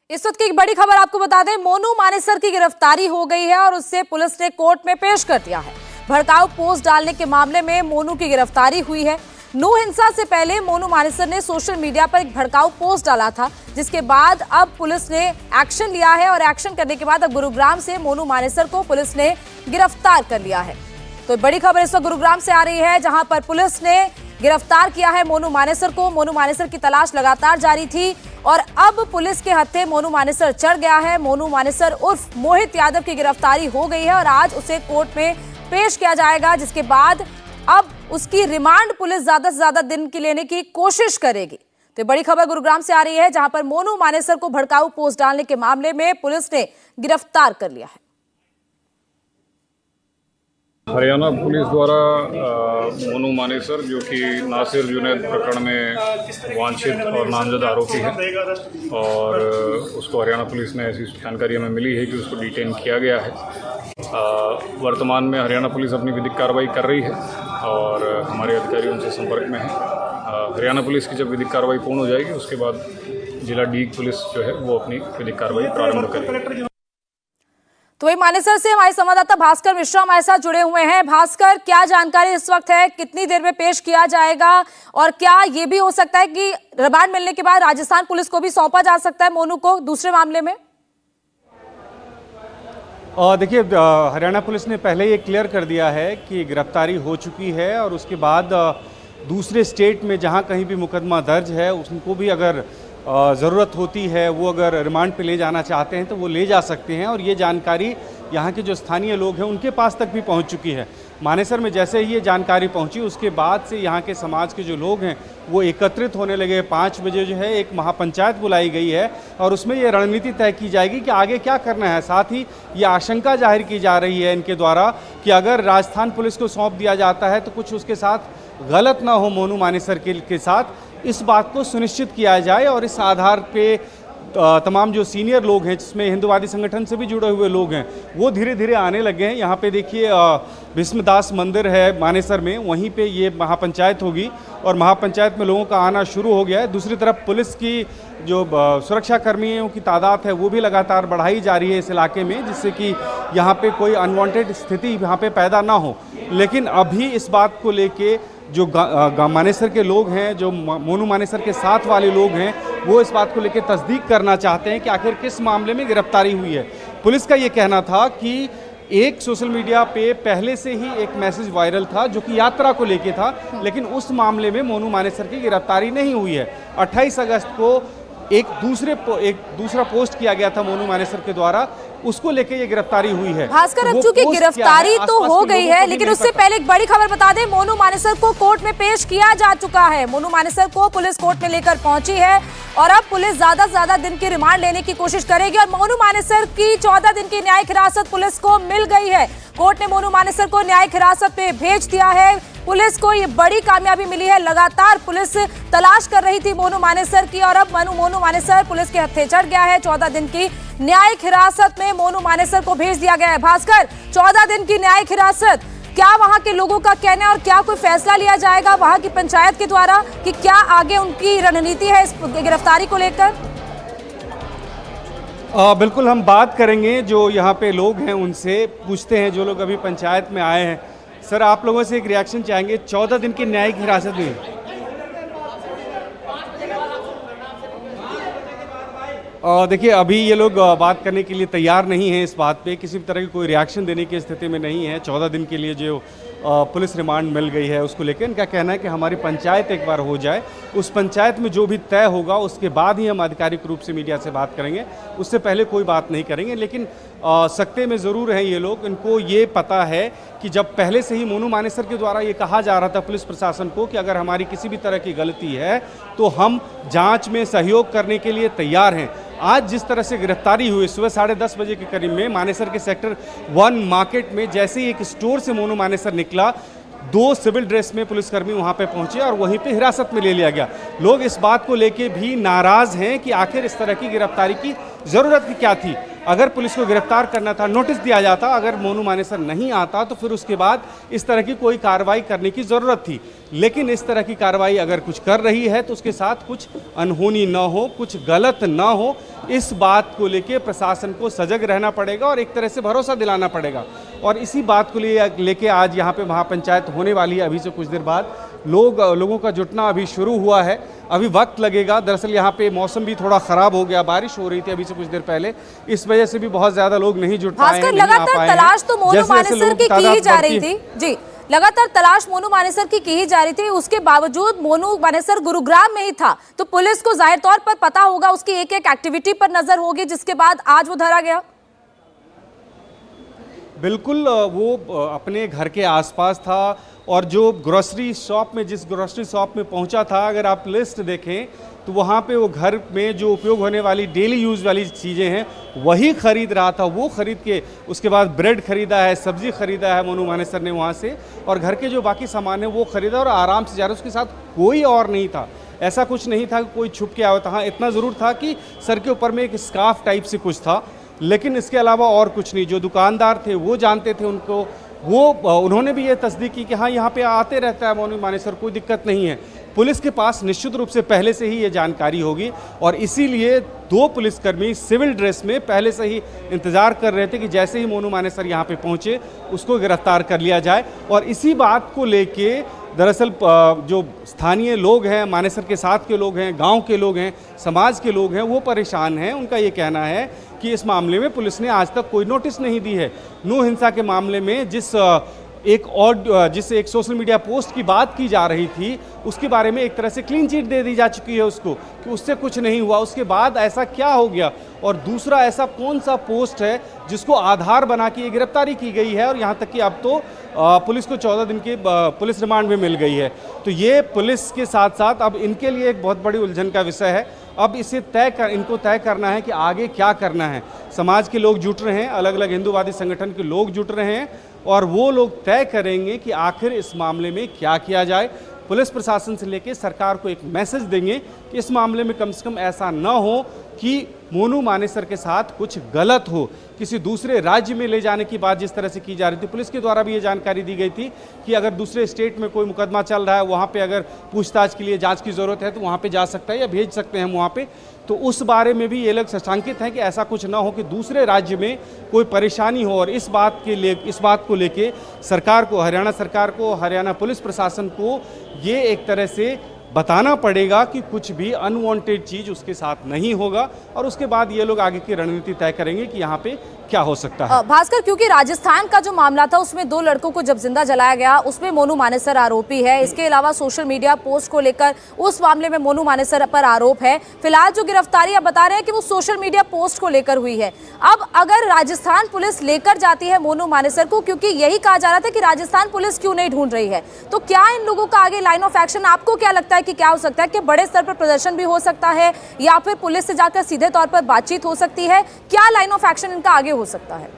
इस वक्त की एक बड़ी खबर आपको बता दें, मोनू मानेसर की गिरफ्तारी हो गई है और उससे पुलिस ने कोर्ट में पेश कर दिया है। भड़काऊ पोस्ट डालने के मामले में मोनू की गिरफ्तारी हुई है। नू हिंसा से पहले मोनू मानेसर ने सोशल मीडिया पर एक भड़काऊ पोस्ट डाला था, जिसके बाद अब पुलिस ने एक्शन लिया है और एक्शन करने के बाद अब गुरुग्राम से मोनू मानेसर को पुलिस ने गिरफ्तार कर लिया है। तो बड़ी खबर इस वक्त गुरुग्राम से आ रही है, जहां पर पुलिस ने गिरफ्तार किया है मोनू मानेसर को। मोनू मानेसर की तलाश लगातार जारी थी और अब पुलिस के हत्थे मोनू मानेसर चढ़ गया है। मोनू मानेसर उर्फ मोहित यादव की गिरफ्तारी हो गई है और आज उसे कोर्ट में पेश किया जाएगा, जिसके बाद अब उसकी रिमांड पुलिस ज्यादा से ज्यादा दिन की लेने की कोशिश करेगी। तो बड़ी खबर गुरुग्राम से आ रही है, जहां पर मोनू मानेसर को भड़काऊ पोस्ट डालने के मामले में पुलिस ने गिरफ्तार कर लिया है। हरियाणा पुलिस द्वारा मोनू मानेसर, जो कि नासिर जुनैद प्रकरण में वांछित और नामजद आरोपी है, और उसको हरियाणा पुलिस ने ऐसी जानकारी हमें मिली है कि उसको डिटेन किया गया है। वर्तमान में हरियाणा पुलिस अपनी विधिक कार्रवाई कर रही है और हमारे अधिकारी उनसे संपर्क में हैं। हरियाणा पुलिस की जब विधिक कार्रवाई पूर्ण हो जाएगी, उसके बाद जिला डीग पुलिस जो है वो अपनी विधिक कार्रवाई प्रारंभ करेगी। तो वही मानेसर से हमारे संवाददाता भास्कर मिश्रा हमारे साथ जुड़े हुए हैं। भास्कर, क्या जानकारी इस वक्त है, कितनी देर में पेश किया जाएगा और क्या ये भी हो सकता है कि रिमांड मिलने के बाद राजस्थान पुलिस को भी सौंपा जा सकता है मोनू को दूसरे मामले में? देखिए, हरियाणा पुलिस ने पहले ये क्लियर कर दिया है कि गिरफ्तारी हो चुकी है और उसके बाद दूसरे स्टेट में जहाँ कहीं भी मुकदमा दर्ज है उनको भी अगर ज़रूरत होती है, वो अगर रिमांड पे ले जाना चाहते हैं तो वो ले जा सकते हैं। और ये जानकारी यहाँ के जो स्थानीय लोग हैं उनके पास तक भी पहुँच चुकी है। मानेसर में जैसे ही ये जानकारी पहुँची, उसके बाद से यहाँ के समाज के जो लोग हैं वो एकत्रित होने लगे। 5 बजे जो है एक महापंचायत बुलाई गई है और उसमें ये रणनीति तय की जाएगी कि आगे क्या करना है। साथ ही ये आशंका जाहिर की जा रही है इनके द्वारा कि अगर राजस्थान पुलिस को सौंप दिया जाता है तो कुछ उसके साथ गलत ना हो मोनू मानेसर के साथ, इस बात को सुनिश्चित किया जाए। और इस आधार पे तमाम जो सीनियर लोग हैं, जिसमें हिंदुवादी संगठन से भी जुड़े हुए लोग हैं, वो धीरे धीरे आने लगे हैं। यहाँ पे देखिए भीष्मदास मंदिर है मानेसर में, वहीं पे ये महापंचायत होगी और महापंचायत में लोगों का आना शुरू हो गया है। दूसरी तरफ पुलिस की जो सुरक्षा कर्मियों की तादाद है वो भी लगातार बढ़ाई जा रही है इस इलाके में, जिससे कि यहाँ पे कोई अनवांटेड स्थिति यहाँ पे पैदा ना हो। लेकिन अभी इस बात को लेके जो मानेसर के लोग हैं, जो मोनू मानेसर के साथ वाले लोग हैं, वो इस बात को लेकर तस्दीक करना चाहते हैं कि आखिर किस मामले में गिरफ्तारी हुई है। पुलिस का ये कहना था कि एक सोशल मीडिया पे पहले से ही एक मैसेज वायरल था जो कि यात्रा को लेके था, लेकिन उस मामले में मोनू मानेसर की गिरफ्तारी नहीं हुई है। 28 अगस्त को एक दूसरा पोस्ट किया गया था मोनू मानेसर के द्वारा, उसको लेके ये गिरफ्तारी हुई है। भास्कर, अब चूंकि गिरफ्तारी तो हो गई है, लेकिन उससे पहले एक बड़ी खबर बता दें, मोनू मानेसर को कोर्ट में पेश किया जा चुका है। मोनू मानेसर को पुलिस कोर्ट में लेकर पहुंची है और अब पुलिस ज्यादा से ज्यादा दिन की रिमांड लेने की कोशिश करेगी और मोनू मानेसर की 14 दिन की न्यायिक हिरासत पुलिस को मिल गई है। कोर्ट ने मोनू मानेसर को न्यायिक हिरासत में भेज दिया है। पुलिस को ये बड़ी कामयाबी मिली है। लगातार पुलिस तलाश कर रही थी मोनू मानेसर की और अब मोनू मानेसर पुलिस के हत्थे चढ़ गया है। 14 दिन की न्यायिक हिरासत में मोनू मानेसर को भेज दिया गया है। भास्कर, 14 दिन की न्यायिक हिरासत, क्या वहां के लोगों का कहना है और क्या कोई फैसला लिया जाएगा वहां की पंचायत के द्वारा कि क्या आगे उनकी रणनीति है इस गिरफ्तारी को लेकर? बिल्कुल, हम बात करेंगे जो यहाँ पे लोग हैं उनसे, पूछते हैं जो लोग अभी पंचायत में आए हैं। सर, आप लोगों से एक रिएक्शन चाहेंगे। 14 दिन की न्यायिक हिरासत में देखिए, अभी ये लोग बात करने के लिए तैयार नहीं हैं। इस बात पे किसी भी तरह की कोई रिएक्शन देने की स्थिति में नहीं है। 14 दिन के लिए जो पुलिस रिमांड मिल गई है उसको लेकर इनका कहना है कि हमारी पंचायत एक बार हो जाए, उस पंचायत में जो भी तय होगा उसके बाद ही हम आधिकारिक रूप से मीडिया से बात करेंगे, उससे पहले कोई बात नहीं करेंगे। लेकिन सकते में ज़रूर हैं ये लोग। इनको ये पता है कि जब पहले से ही मोनू मानेसर के द्वारा ये कहा जा रहा था पुलिस प्रशासन को कि अगर हमारी किसी भी तरह की गलती है तो हम जांच में सहयोग करने के लिए तैयार हैं। आज जिस तरह से गिरफ्तारी हुई, सुबह 10:30 बजे के करीब में मानेसर के सेक्टर 1 मार्केट में जैसे ही एक स्टोर से मोनू मानेसर निकला, 2 सिविल ड्रेस में पुलिसकर्मी वहां पे पहुंचे और वहीं पे हिरासत में ले लिया गया। लोग इस बात को लेके भी नाराज हैं कि आखिर इस तरह की गिरफ्तारी की जरूरत क्या थी। अगर पुलिस को गिरफ्तार करना था, नोटिस दिया जाता। अगर मोनू मानेसर नहीं आता तो फिर उसके बाद इस तरह की कोई कार्रवाई करने की ज़रूरत थी। लेकिन इस तरह की कार्रवाई अगर कुछ कर रही है तो उसके साथ कुछ अनहोनी न हो, कुछ गलत न हो, इस बात को लेके प्रशासन को सजग रहना पड़ेगा और एक तरह से भरोसा दिलाना पड़ेगा। और इसी बात को लेके आज यहाँ पे महापंचायत होने वाली है। अभी से कुछ देर बाद लोगों का जुटना अभी शुरू हुआ है। अभी वक्त लगेगा। दरअसल यहाँ पे मौसम भी थोड़ा ख़राब हो गया, बारिश हो रही थी अभी से कुछ देर पहले, इस वजह से भी बहुत ज़्यादा लोग नहीं जुट पाए हैं। लगातार तलाश तो मोनू मानेसर की ही जा रही थी जी, लगातार तलाश मोनू मानेसर की ही जा रही थी। उसके बावजूद मोनू मानेसर गुरुग्राम में ही था, तो पुलिस को जाहिर तौर पर पता होगा, उसकी एक एक एक्टिविटी पर नजर होगी, जिसके बाद आज वो धरा गया। बिल्कुल, वो अपने घर के आसपास था और जो ग्रोसरी शॉप में, जिस ग्रोसरी शॉप में पहुंचा था, अगर आप लिस्ट देखें तो वहाँ पे वो घर में जो उपयोग होने वाली डेली यूज़ वाली चीज़ें हैं वही ख़रीद रहा था। वो ख़रीद के उसके बाद ब्रेड ख़रीदा है, सब्ज़ी ख़रीदा है मोनू मानेसर ने वहाँ से, और घर के जो बाकी सामान है वो ख़रीदा और आराम से जा रहा। उसके साथ कोई और नहीं था, ऐसा कुछ नहीं था कि कोई छुप के आया था। हाँ, इतना ज़रूर था कि सर के ऊपर में एक स्कार्फ टाइप से कुछ था, लेकिन इसके अलावा और कुछ नहीं। जो दुकानदार थे वो जानते थे उनको, उन्होंने भी ये तस्दीक की कि हाँ यहाँ पे आते रहता है मोनू मानेसर, कोई दिक्कत नहीं है। पुलिस के पास निश्चित रूप से पहले से ही ये जानकारी होगी और इसीलिए 2 पुलिसकर्मी सिविल ड्रेस में पहले से ही इंतज़ार कर रहे थे कि जैसे ही मोनू मानेसर यहाँ पे पहुँचे उसको गिरफ्तार कर लिया जाए। और इसी बात को लेके दरअसल जो स्थानीय लोग हैं, मानेसर के साथ के लोग हैं, गांव के लोग हैं, समाज के लोग हैं, वो परेशान हैं। उनका ये कहना है कि इस मामले में पुलिस ने आज तक कोई नोटिस नहीं दी है। नू हिंसा के मामले में जिस एक सोशल मीडिया पोस्ट की बात की जा रही थी, उसके बारे में एक तरह से क्लीन चिट दे दी जा चुकी है उसको कि उससे कुछ नहीं हुआ। उसके बाद ऐसा क्या हो गया, और दूसरा ऐसा कौन सा पोस्ट है जिसको आधार बना के ये गिरफ्तारी की गई है, और यहाँ तक कि अब तो पुलिस को 14 दिन की पुलिस रिमांड में मिल गई है। तो ये पुलिस के साथ साथ अब इनके लिए एक बहुत बड़ी उलझन का विषय है। अब इसे इनको तय करना है कि आगे क्या करना है। समाज के लोग जुट रहे हैं, अलग अलग हिंदूवादी संगठन के लोग जुट रहे हैं और वो लोग तय करेंगे कि आखिर इस मामले में क्या किया जाए। पुलिस प्रशासन से लेकर सरकार को एक मैसेज देंगे कि इस मामले में कम से कम ऐसा न हो कि मोनू मानेसर के साथ कुछ गलत हो। किसी दूसरे राज्य में ले जाने की बात जिस तरह से की जा रही थी, पुलिस के द्वारा भी ये जानकारी दी गई थी कि अगर दूसरे स्टेट में कोई मुकदमा चल रहा है, वहाँ पे अगर पूछताछ के लिए जांच की ज़रूरत है तो वहाँ पे जा सकता है या भेज सकते हैं हम वहाँ पे। तो उस बारे में भी ये लोग सशंकित हैं कि ऐसा कुछ ना हो कि दूसरे राज्य में कोई परेशानी हो। और इस बात को लेके सरकार को, हरियाणा सरकार को, हरियाणा पुलिस प्रशासन को ये एक तरह से बताना पड़ेगा कि कुछ भी अनवांटेड चीज़ उसके साथ नहीं होगा, और उसके बाद ये लोग आगे की रणनीति तय करेंगे कि यहाँ पे क्या हो सकता है। भास्कर, क्योंकि राजस्थान का जो मामला था उसमें 2 लड़कों को जब जिंदा जलाया गया, उसमें मोनू मानेसर आरोपी है। इसके अलावा सोशल मीडिया पोस्ट को लेकर उस मामले में मोनू मानेसर पर आरोप है। फिलहाल जो गिरफ्तारी आप बता रहे हैं कि वो सोशल मीडिया पोस्ट को लेकर हुई है। अब अगर राजस्थान पुलिस लेकर जाती है मोनू मानेसर को, क्योंकि यही कहा जा रहा था कि राजस्थान पुलिस क्यों नहीं ढूंढ रही है, तो क्या इन लोगों का आगे लाइन ऑफ एक्शन आपको क्या लगता है कि क्या हो सकता है? कि बड़े स्तर पर प्रदर्शन भी हो सकता है या फिर पुलिस से जाकर सीधे तौर पर बातचीत हो सकती है? क्या लाइन ऑफ एक्शन इनका आगे हो सकता है?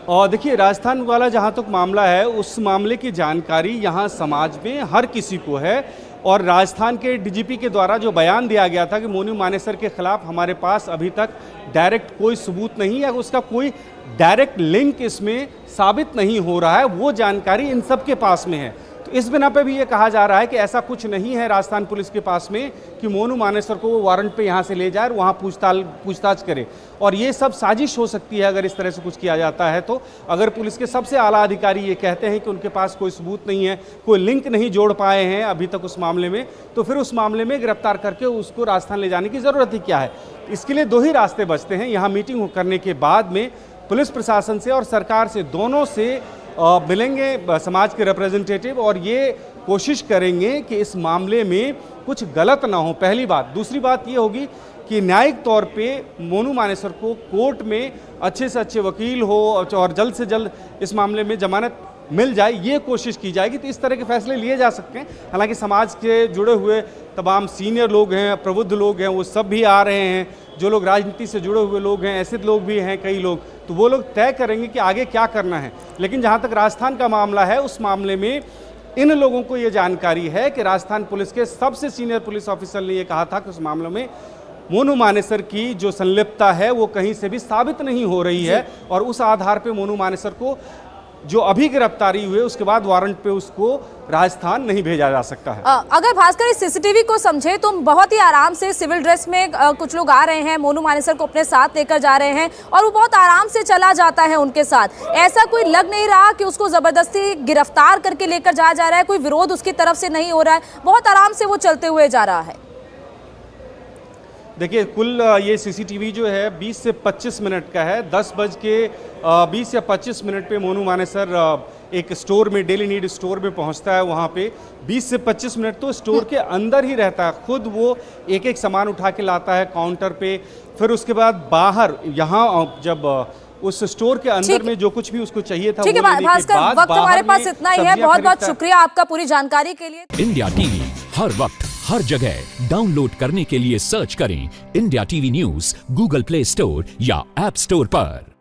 और देखिए, राजस्थान वाला जहाँ तक मामला है, उस मामले की जानकारी यहाँ समाज में हर किसी को है। और राजस्थान के डीजीपी के द्वारा जो बयान दिया गया था कि मोनू मानेसर के खिलाफ हमारे पास अभी तक डायरेक्ट कोई सबूत नहीं है, उसका कोई डायरेक्ट लिंक इसमें साबित नहीं हो रहा है, वो जानकारी इन सब के पास में है। तो इस बिना पे भी ये कहा जा रहा है कि ऐसा कुछ नहीं है राजस्थान पुलिस के पास में कि मोनू मानेसर को वो वारंट पे यहाँ से ले जाए और वहाँ पूछताछ करे। और ये सब साजिश हो सकती है अगर इस तरह से कुछ किया जाता है तो। अगर पुलिस के सबसे आला अधिकारी ये कहते हैं कि उनके पास कोई सबूत नहीं है, कोई लिंक नहीं जोड़ पाए हैं अभी तक उस मामले में, तो फिर उस मामले में गिरफ्तार करके उसको राजस्थान ले जाने की ज़रूरत ही क्या है। इसके लिए 2 ही रास्ते बचते हैं। यहाँ मीटिंग करने के बाद में पुलिस प्रशासन से और सरकार से, दोनों से मिलेंगे समाज के रिप्रेजेंटेटिव और ये कोशिश करेंगे कि इस मामले में कुछ गलत ना हो, पहली बात। दूसरी बात ये होगी कि न्यायिक तौर पे मोनू मानेसर को कोर्ट में अच्छे से अच्छे वकील हो और जल्द से जल्द इस मामले में जमानत मिल जाए, ये कोशिश की जाएगी। तो इस तरह के फैसले लिए जा सकते हैं। हालांकि समाज के जुड़े हुए तमाम सीनियर लोग हैं, प्रबुद्ध लोग हैं, वो सब भी आ रहे हैं। जो लोग राजनीति से जुड़े हुए लोग हैं, ऐसे लोग भी हैं कई लोग, तो वो लोग तय करेंगे कि आगे क्या करना है। लेकिन जहाँ तक राजस्थान का मामला है, उस मामले में इन लोगों को ये जानकारी है कि राजस्थान पुलिस के सबसे सीनियर पुलिस ऑफिसर ने ये कहा था कि उस मामले में मोनू मानेसर की जो संलिप्तता है वो कहीं से भी साबित नहीं हो रही है, और उस आधार पे मोनू मानेसर को जो अभी गिरफ्तारी हुई उसके बाद वारंट पे उसको राजस्थान नहीं भेजा जा सकता है। अगर भास्कर इस सीसीटीवी को समझे तो बहुत ही आराम से सिविल ड्रेस में कुछ लोग आ रहे हैं, मोनू मानेसर को अपने साथ लेकर जा रहे हैं और वो बहुत आराम से चला जाता है उनके साथ। ऐसा कोई लग नहीं रहा कि उसको जबरदस्ती गिरफ्तार करके लेकर जाया जा रहा है, कोई विरोध उसकी तरफ से नहीं हो रहा है, बहुत आराम से वो चलते हुए जा रहा है। देखिए, कुल ये सीसीटीवी जो है 20 से 25 मिनट का है। 20 या 25 मिनट पे मोनू मानेसर एक स्टोर में, डेली नीड स्टोर में पहुंचता है। वहाँ पे 20 से 25 मिनट तो स्टोर के अंदर ही रहता है, खुद वो एक एक सामान उठा के लाता है काउंटर पे। फिर उसके बाद बाहर यहाँ जब उस स्टोर के अंदर में जो कुछ भी उसको चाहिए था, ठीक है भास्कर, वक्त हमारे पास इतना ही है। बहुत बहुत शुक्रिया आपका पूरी जानकारी के लिए। इंडिया टीवी हर वक्त हर जगह डाउनलोड करने के लिए सर्च करें India TV news Google play store या ऐप स्टोर पर।